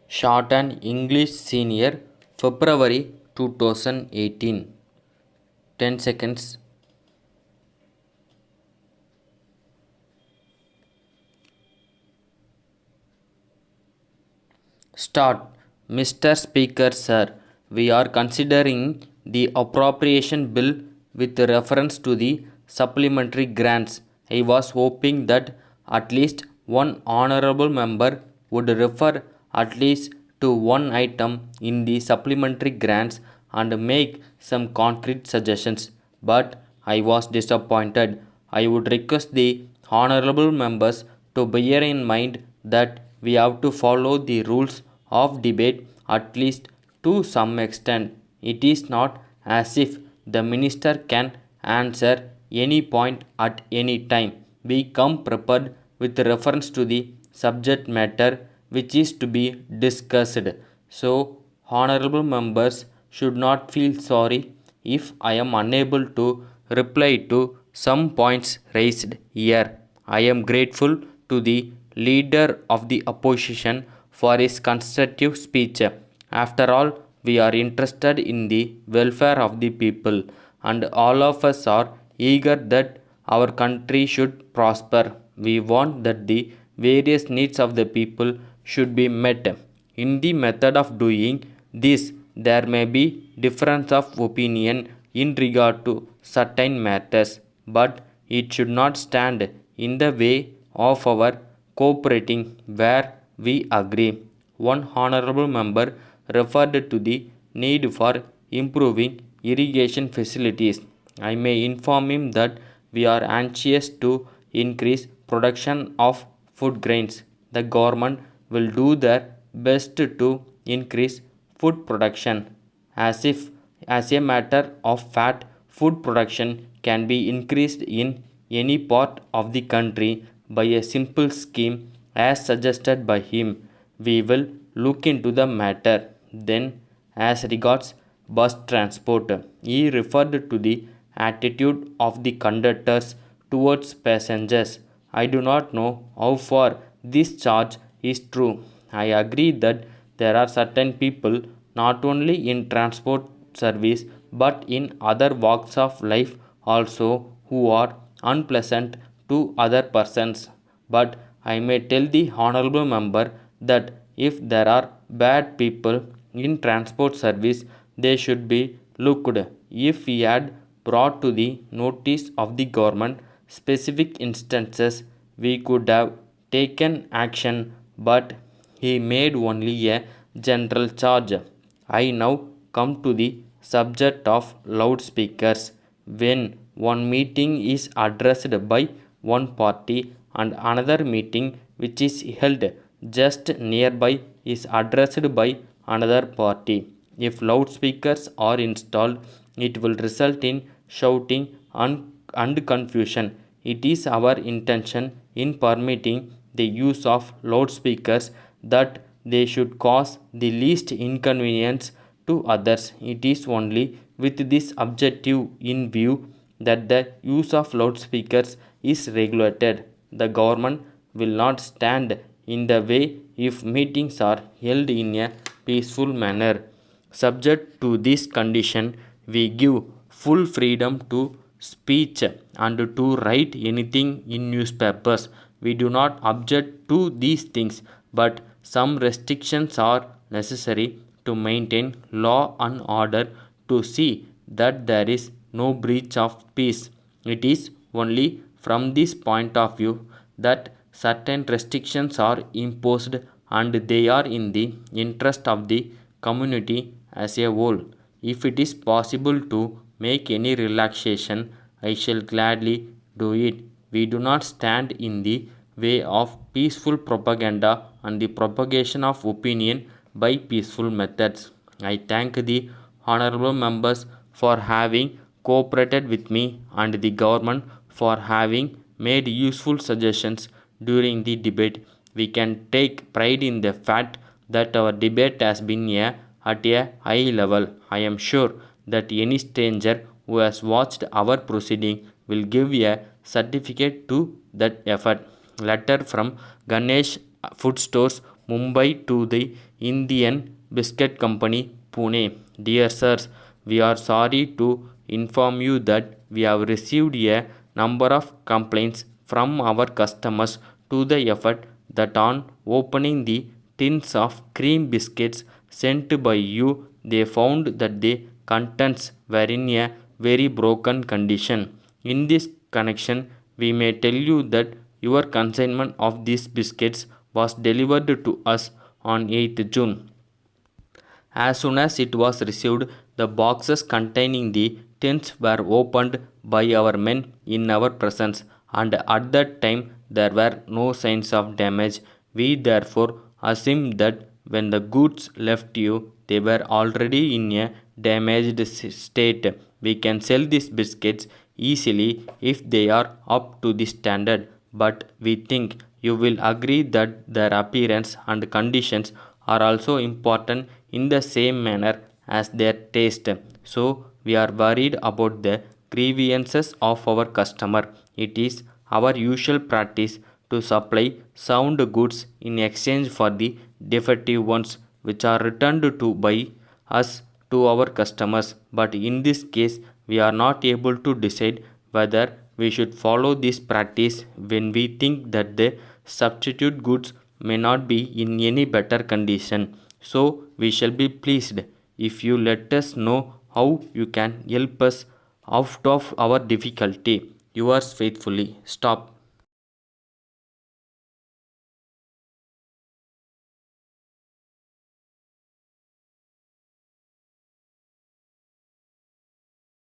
Shorthand English Senior, February 2018. 10 seconds. Start. Mr. Speaker, sir, we are considering the appropriation bill with reference to the supplementary grants. I was hoping that at least one honorable member would refer at least to one item in the supplementary grants and make some concrete suggestions. But I was disappointed. I would request the honorable members to bear in mind that we have to follow the rules of debate at least to some extent. It is not as if the minister can answer any point at any time. We come prepared with reference to the subject matter which is to be discussed. So, honorable members should not feel sorry if I am unable to reply to some points raised here. I am grateful to the leader of the opposition for his constructive speech. After all, we are interested in the welfare of the people, and all of us are eager that our country should prosper. We want that the various needs of the people should be met. In the method of doing this, there may be difference of opinion in regard to certain matters, but it should not stand in the way of our cooperating where we agree. One honorable member referred to the need for improving irrigation facilities. I may inform him that we are anxious to increase production of food grains. The government will do their best to increase food production. As a matter of fact, food production can be increased in any part of the country by a simple scheme as suggested by him. We will look into the matter. Then, as regards bus transport, he referred to the attitude of the conductors towards passengers. I do not know how far this charge is true. I agree that there are certain people not only in transport service but in other walks of life also who are unpleasant to other persons. But I may tell the honorable member that if there are bad people in transport service, they should be looked. If he had brought to the notice of the government specific instances, we could have taken action, but he made only a general charge. I now come to the subject of loudspeakers. When one meeting is addressed by one party and another meeting which is held just nearby is addressed by another party. If loudspeakers are installed, it will result in shouting and confusion. It is our intention in permitting the use of loudspeakers that they should cause the least inconvenience to others. It is only with this objective in view that the use of loudspeakers is regulated. The government will not stand in the way if meetings are held in a peaceful manner. Subject to this condition, we give full freedom to speech and to write anything in newspapers. We do not object to these things, but some restrictions are necessary to maintain law and order to see that there is no breach of peace. It is only from this point of view that certain restrictions are imposed and they are in the interest of the community as a whole. If it is possible to make any relaxation, I shall gladly do it. We do not stand in the way of peaceful propaganda and the propagation of opinion by peaceful methods. I thank the honorable members for having cooperated with me and the government for having made useful suggestions during the debate. We can take pride in the fact that our debate has been at a high level. I am sure that any stranger who has watched our proceeding will give a certificate to that effort. Letter from Ganesh Food Stores, Mumbai to the Indian Biscuit Company, Pune. Dear sirs, we are sorry to inform you that we have received a number of complaints from our customers to the effect that on opening the tins of cream biscuits sent by you, they found that the contents were in a very broken condition. In this connection, we may tell you that your consignment of these biscuits was delivered to us on 8th June. As soon as it was received, the boxes containing the tins were opened by our men in our presence, and at that time there were no signs of damage. We therefore assumed that when the goods left you, they were already in a damaged state. We can sell these biscuits easily if they are up to the standard, but we think you will agree that their appearance and conditions are also important in the same manner as their taste. So we are worried about the grievances of our customer. It is our usual practice to supply sound goods in exchange for the defective ones which are returned to by us to our customers. But in this case, we are not able to decide whether we should follow this practice when we think that the substitute goods may not be in any better condition. So we shall be pleased if you let us know how you can help us out of our difficulty. Yours faithfully. Stop.